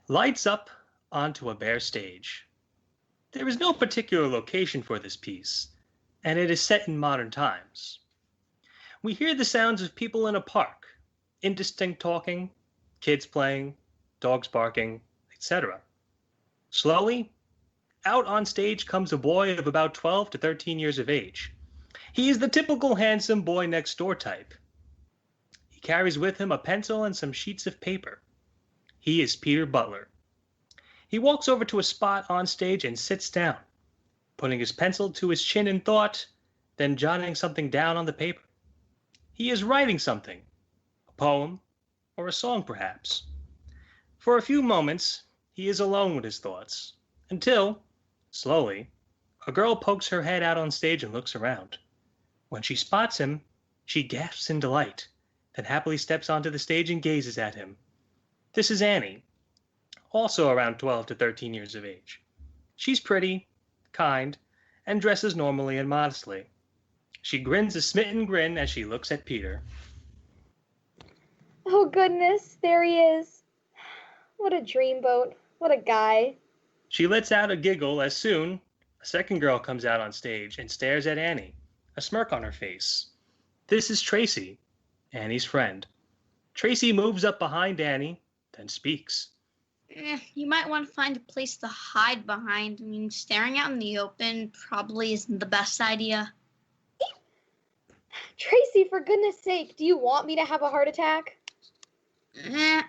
lights up onto a bare stage. There is no particular location for this piece, and it is set in modern times. We hear the sounds of people in a park, indistinct talking, kids playing, dogs barking, etc. Slowly, out on stage comes a boy of about 12 to 13 years of age. He is the typical handsome boy next door type. He carries with him a pencil and some sheets of paper. He is Peter Butler. He walks over to a spot on stage and sits down, putting his pencil to his chin in thought, then jotting something down on the paper. He is writing something, a poem or a song perhaps. For a few moments, he is alone with his thoughts, until, slowly, a girl pokes her head out on stage and looks around. When she spots him, she gasps in delight, then happily steps onto the stage and gazes at him. This is Annie, also around 12 to 13 years of age. She's pretty, kind, and dresses normally and modestly. She grins a smitten grin as she looks at Peter. Oh goodness, there he is. What a dreamboat. What a guy. She lets out a giggle as soon a second girl comes out on stage and stares at Annie, a smirk on her face. This is Tracy, Annie's friend. Tracy moves up behind Annie, then speaks. You might want to find a place to hide behind. I mean, staring out in the open probably isn't the best idea. Tracy, for goodness sake, do you want me to have a heart attack?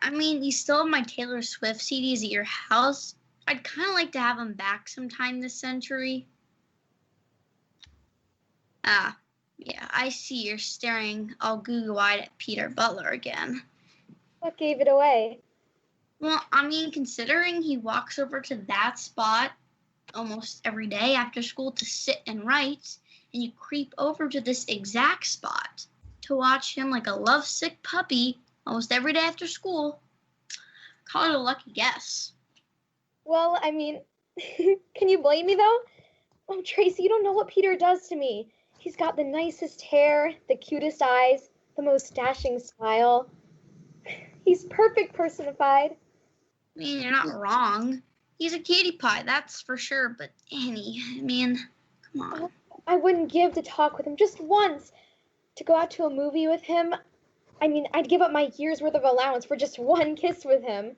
I mean, you still have my Taylor Swift CDs at your house. I'd kind of like to have them back sometime this century. Yeah, I see you're staring all goo-goo-eyed at Peter Butler again. What gave it away? Well, I mean, considering he walks over to that spot almost every day after school to sit and write, and you creep over to this exact spot to watch him like a lovesick puppy almost every day after school, call it a lucky guess. Well, I mean, can you blame me though? Oh, Tracy, you don't know what Peter does to me. He's got the nicest hair, the cutest eyes, the most dashing smile. He's perfect personified. I mean, you're not wrong. He's a cutie pie, that's for sure, but Annie, I mean, come on. I wouldn't give to talk with him just once. To go out to a movie with him, I mean, I'd give up my year's worth of allowance for just one kiss with him.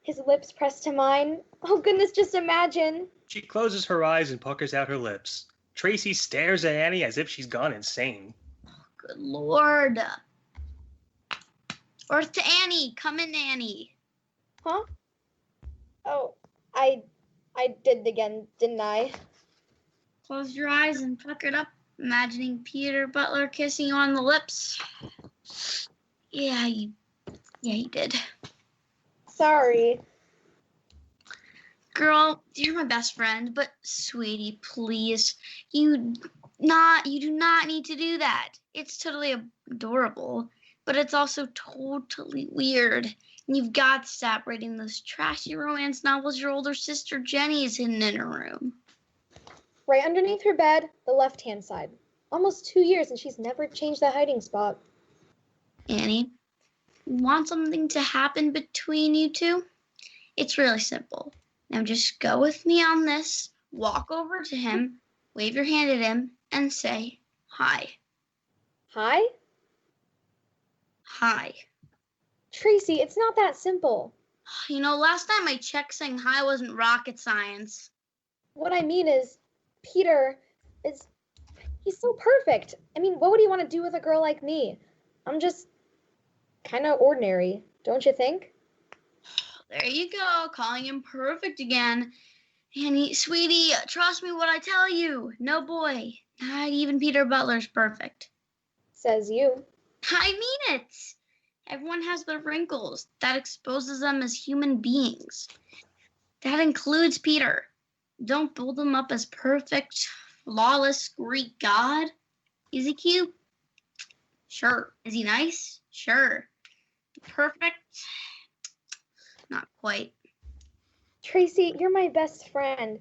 His lips pressed to mine. Oh, goodness, just imagine. She closes her eyes and puckers out her lips. Tracy stares at Annie as if she's gone insane. Good Lord. Or to Annie. Come in, Annie. Huh? Oh, I did it again, didn't I? Close your eyes and pucker it up, imagining Peter Butler kissing you on the lips. Yeah, you did. Sorry. Girl, you're my best friend, but sweetie, please, you do not need to do that. It's totally adorable, but it's also totally weird. And you've got to stop reading those trashy romance novels your older sister Jenny is hidden in her room. Right underneath her bed, the left-hand side. Almost 2 years and she's never changed the hiding spot. Annie, want something to happen between you two? It's really simple. Now just go with me on this, walk over to him, wave your hand at him, and say, hi. Hi? Hi. Tracy, it's not that simple. You know, last time I checked, saying hi wasn't rocket science. What I mean is, Peter he's so perfect. I mean, what would he want to do with a girl like me? I'm just kind of ordinary, don't you think? There you go, calling him perfect again. Annie, sweetie, trust me what I tell you. No boy, not even Peter Butler's perfect. Says you. I mean it. Everyone has their wrinkles. That exposes them as human beings. That includes Peter. Don't build him up as perfect, flawless Greek god. Is he cute? Sure. Is he nice? Sure. Perfect? Not quite. Tracy, you're my best friend,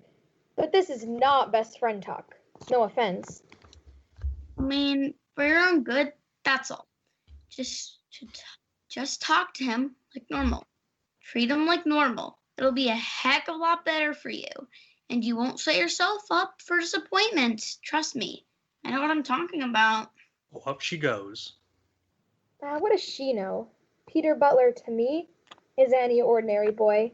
but this is not best friend talk. No offense. I mean, for your own good, that's all. Just talk to him like normal. Treat him like normal. it'll be a heck of a lot better for you. And you won't set yourself up for disappointment. Trust me. I know what I'm talking about. Well, up she goes. What does she know? Peter Butler to me is any ordinary boy.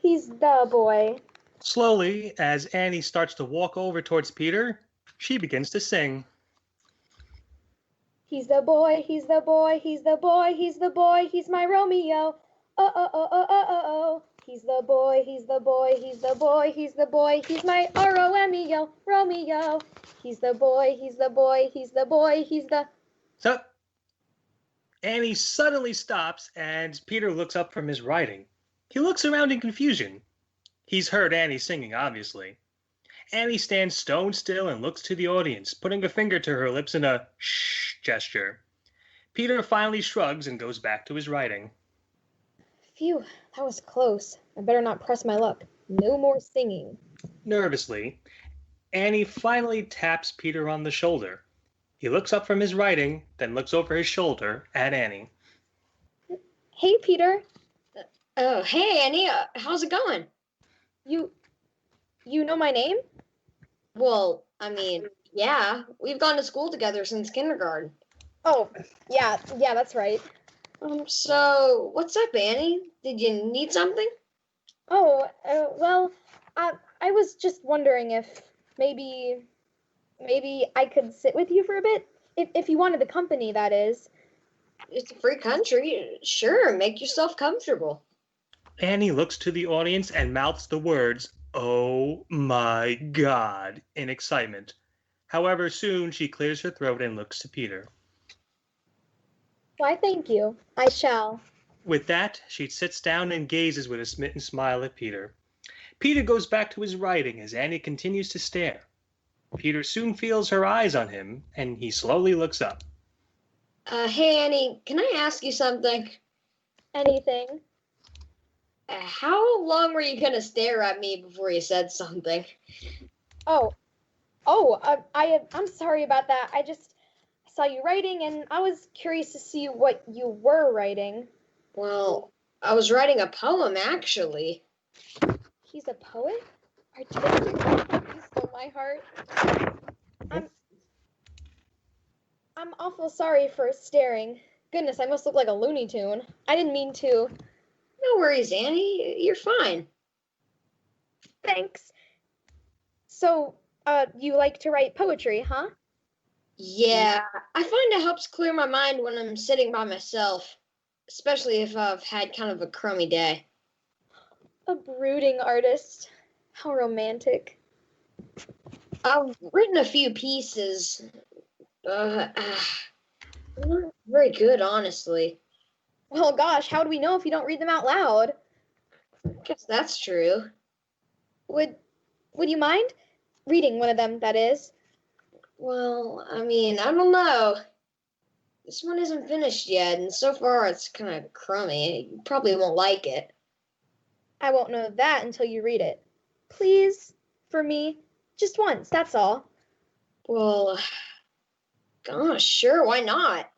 He's the boy. Slowly, as Annie starts to walk over towards Peter, she begins to sing. He's the boy, he's the boy, he's the boy, he's the boy, he's my Romeo. Oh, oh, oh, oh, oh, oh, oh. He's the boy, he's the boy, he's the boy, he's the boy, he's my R-O-M-E-O, Romeo. He's the boy, he's the boy, he's the boy, he's the... So, Annie suddenly stops and Peter looks up from his writing. He looks around in confusion. He's heard Annie singing, obviously. Annie stands stone still and looks to the audience, putting a finger to her lips in a shh gesture. Peter finally shrugs and goes back to his writing. Phew, that was close. I better not press my luck. No more singing. Nervously, Annie finally taps Peter on the shoulder. He looks up from his writing, then looks over his shoulder at Annie. Hey, Peter. Oh, hey, Annie. How's it going? You know my name? Well, I mean, yeah, we've gone to school together since kindergarten. Oh, yeah, that's right. So, what's up, Annie? Did you need something? Oh, well, I was just wondering if maybe I could sit with you for a bit? If you wanted the company, that is. It's a free country. Sure, make yourself comfortable. Annie looks to the audience and mouths the words, "Oh my God," in excitement. However, soon she clears her throat and looks to Peter. Why, thank you. I shall. With that, she sits down and gazes with a smitten smile at Peter. Peter goes back to his writing as Annie continues to stare. Peter soon feels her eyes on him, and he slowly looks up. Hey, Annie, can I ask you something? Anything? How long were you gonna stare at me before you said something? I'm sorry about that. I just saw you writing, and I was curious to see what you were writing. Well, I was writing a poem, actually. He's a poet? Artistic? You stole my heart. I'm awful sorry for staring. Goodness, I must look like a Looney Tune. I didn't mean to. No worries, Annie. You're fine. Thanks. So, you like to write poetry, huh? Yeah, I find it helps clear my mind when I'm sitting by myself, especially if I've had kind of a crummy day. A brooding artist. How romantic. I've written a few pieces. Not very good, honestly. Well, gosh, how do we know if you don't read them out loud? I guess that's true. Would you mind reading one of them, that is? Well, I mean, I don't know. This one isn't finished yet, and so far it's kind of crummy. You probably won't like it. I won't know that until you read it. Please, for me, just once, that's all. Well, gosh, sure, why not?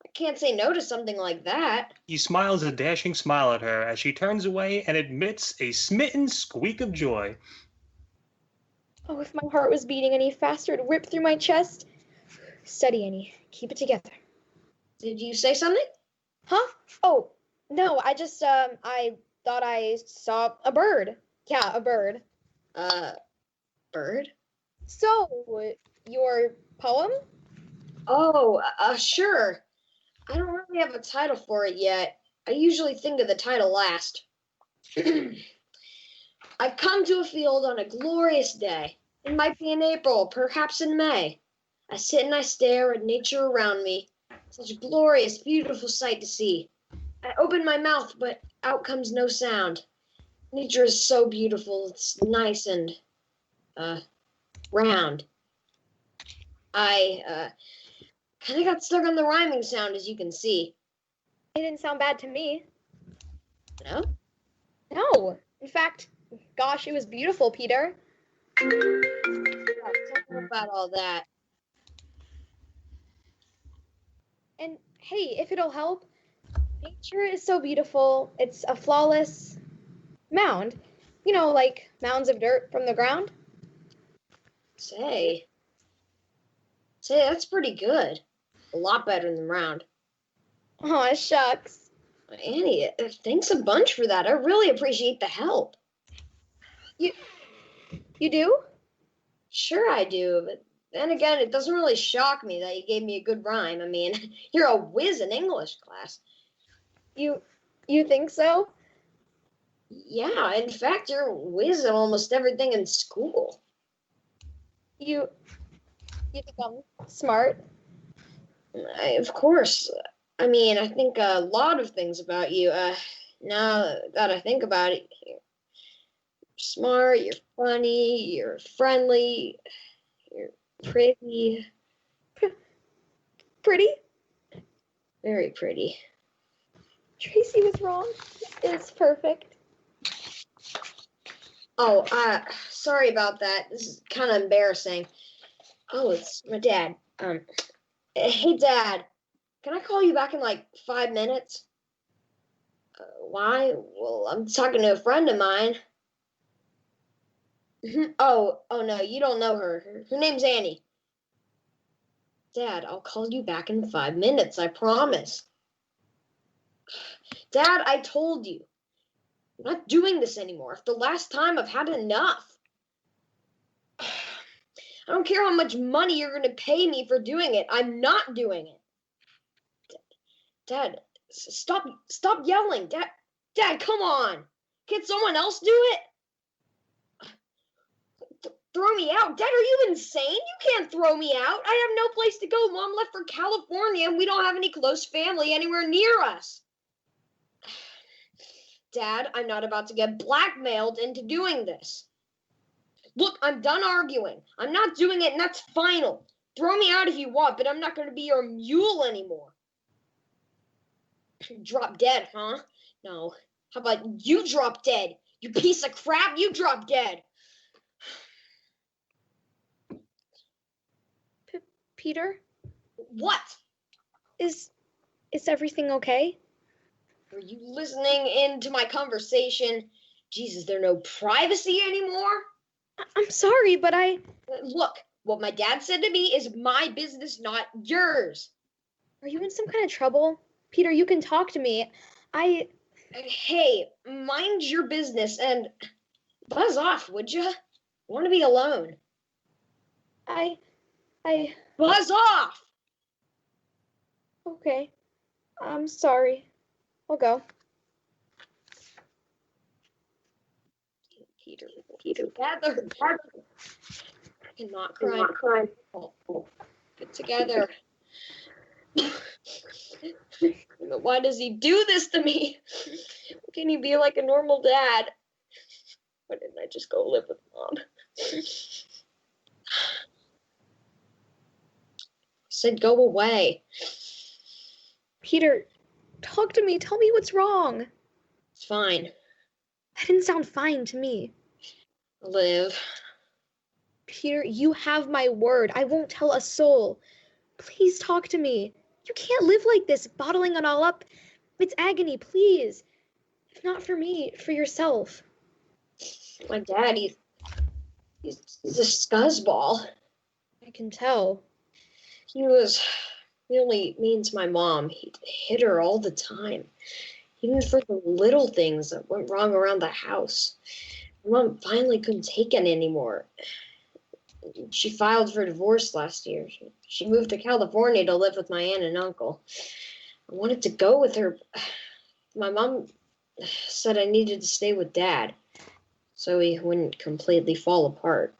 I can't say no to something like that. He smiles a dashing smile at her as she turns away and admits a smitten squeak of joy. Oh, if my heart was beating any faster, it'd rip through my chest. Steady, Annie. Keep it together. Did you say something? Huh? Oh, no, I just, I thought I saw a bird. Yeah, a bird. Bird? So, your poem? Oh, sure. I don't really have a title for it yet. I usually think of the title last. I've come to a field on a glorious day. It might be in April, perhaps in May. I sit and I stare at nature around me. Such a glorious, beautiful sight to see. I open my mouth, but out comes no sound. Nature is so beautiful. It's nice and, round. I, kind of got stuck on the rhyming sound, as you can see. It didn't sound bad to me. No? No. In fact, gosh, it was beautiful, Peter. Yeah, tell me about all that. And hey, if it'll help, nature is so beautiful. It's a flawless Mound. You know, like mounds of dirt from the ground? Say, that's pretty good. A lot better than round. Aw, shucks. Annie, thanks a bunch for that. I really appreciate the help. You do? Sure I do, but then again, it doesn't really shock me that you gave me a good rhyme. I mean, you're a whiz in English class. You think so? Yeah, in fact, you're a whiz at almost everything in school. You think I'm smart? Of course. I mean, I think a lot of things about you. Now that I think about it, you're smart, you're funny, you're friendly, you're pretty, Pretty? very pretty. Tracy was wrong. It's perfect. Oh, sorry about that. This is kind of embarrassing. Oh, it's my dad. Hey, Dad, can I call you back in like 5 minutes? Why? Well, I'm talking to a friend of mine. Oh no, you don't know her. Her name's Annie. Dad, I'll call you back in 5 minutes, I promise. Dad, I told you. I'm not doing this anymore. After the last time, I've had enough. I don't care how much money you're going to pay me for doing it. I'm not doing it. Dad, stop yelling. Dad, come on. Can someone else do it? Throw me out? Dad, are you insane? You can't throw me out. I have no place to go. Mom left for California and we don't have any close family anywhere near us. Dad, I'm not about to get blackmailed into doing this. Look, I'm done arguing. I'm not doing it, and that's final. Throw me out if you want, but I'm not going to be your mule anymore. Drop dead, huh? No. How about you drop dead? You piece of crap, you drop dead. Peter? What? Is everything okay? Are you listening into my conversation? Jesus, there no privacy anymore? I'm sorry, but Look, what my dad said to me is my business, not yours. Are you in some kind of trouble? Peter, you can talk to me. Hey, mind your business and buzz off, would you? I want to be alone. I Buzz off! Okay. I'm sorry. I'll go. Peter, together. I cannot cry. Get together. Why does he do this to me? Can he be like a normal dad? Why didn't I just go live with Mom? I said go away. Peter, talk to me. Tell me what's wrong. It's fine. That didn't sound fine to me. Live. Peter, you have my word. I won't tell a soul. Please talk to me. You can't live like this, bottling it all up. It's agony, please. If not for me, for yourself. My dad, he's a scuzzball. I can tell. He was really mean to my mom. He'd hit her all the time, even for the little things that went wrong around the house. My mom finally couldn't take it anymore. She filed for divorce last year. She moved to California to live with my aunt and uncle. I wanted to go with her. My mom said I needed to stay with Dad so he wouldn't completely fall apart.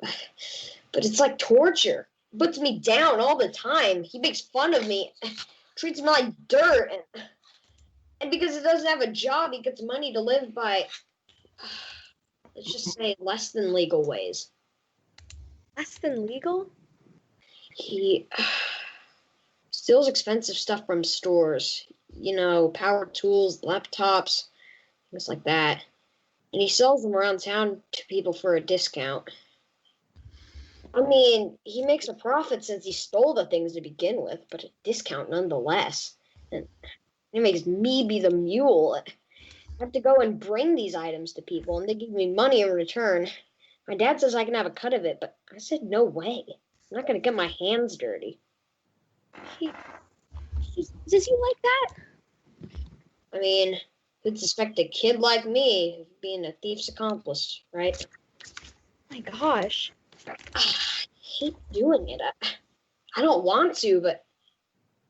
But it's like torture. He puts me down all the time. He makes fun of me, treats me like dirt. And because he doesn't have a job, he gets money to live by, let's just say, less than legal ways. Less than legal? He steals expensive stuff from stores. You know, power tools, laptops, things like that. And he sells them around town to people for a discount. I mean, he makes a profit since he stole the things to begin with, but a discount nonetheless. And it makes me be the mule. I have to go and bring these items to people, and they give me money in return. My dad says I can have a cut of it, but I said no way. I'm not gonna get my hands dirty. Does he like that? I mean, who'd suspect a kid like me of being a thief's accomplice, right? My gosh. I hate doing it. I don't want to, but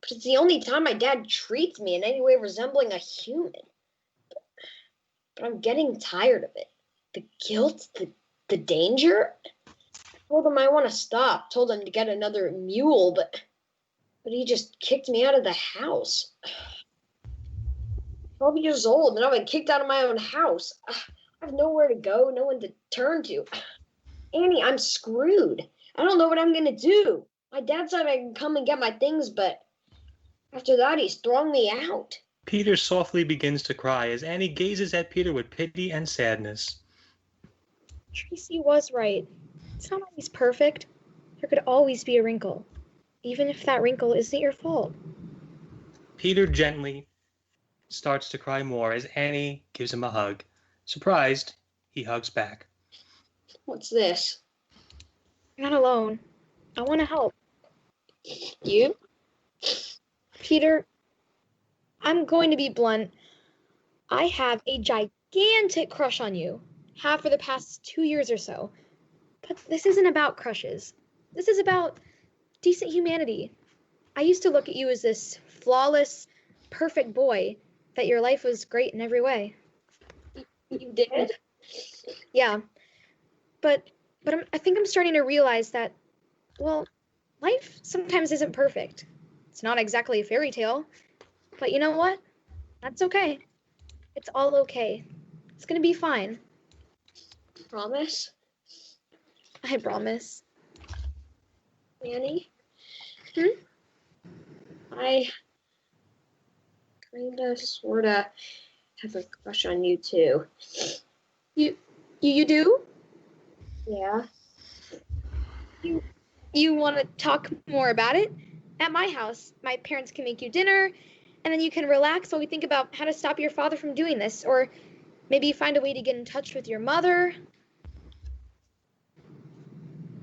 it's the only time my dad treats me in any way resembling a human. But I'm getting tired of it. The guilt, the danger. I told him I want to stop. Told him to get another mule, but he just kicked me out of the house. 12 years old, and I've been kicked out of my own house. I have nowhere to go, no one to turn to. Annie, I'm screwed. I don't know what I'm going to do. My dad said I can come and get my things, but after that, he's thrown me out. Peter softly begins to cry as Annie gazes at Peter with pity and sadness. Tracy was right. It's not always perfect. There could always be a wrinkle, even if that wrinkle isn't your fault. Peter gently starts to cry more as Annie gives him a hug. Surprised, he hugs back. What's this? You're not alone. I want to help. You? Peter, I'm going to be blunt. I have a gigantic crush on you. Have for the past 2 years or so. But this isn't about crushes. This is about decent humanity. I used to look at you as this flawless, perfect boy, that your life was great in every way. You did? Yeah. But I think I'm starting to realize that, well, life sometimes isn't perfect. It's not exactly a fairy tale. But you know what? That's okay. It's all okay. It's gonna be fine. Promise? I promise. Annie? Hmm? I kinda, sorta have a crush on you too. You do? Yeah? You want to talk more about it? At my house, my parents can make you dinner, and then you can relax while we think about how to stop your father from doing this, or maybe find a way to get in touch with your mother.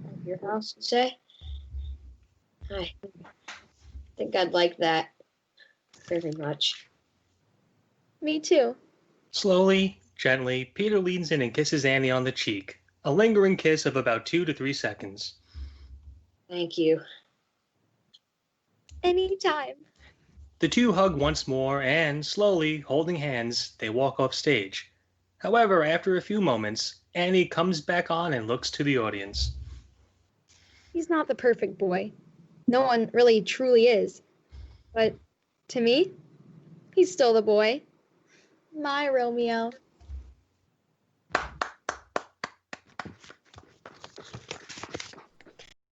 At your house, you say? I think I'd like that very much. Me too. Slowly, gently, Peter leans in and kisses Annie on the cheek. A lingering kiss of about 2 to 3 seconds. Thank you. Anytime. The two hug once more and, slowly, holding hands, they walk off stage. However, after a few moments, Annie comes back on and looks to the audience. He's not the perfect boy. No one really truly is. But to me, he's still the boy. My Romeo.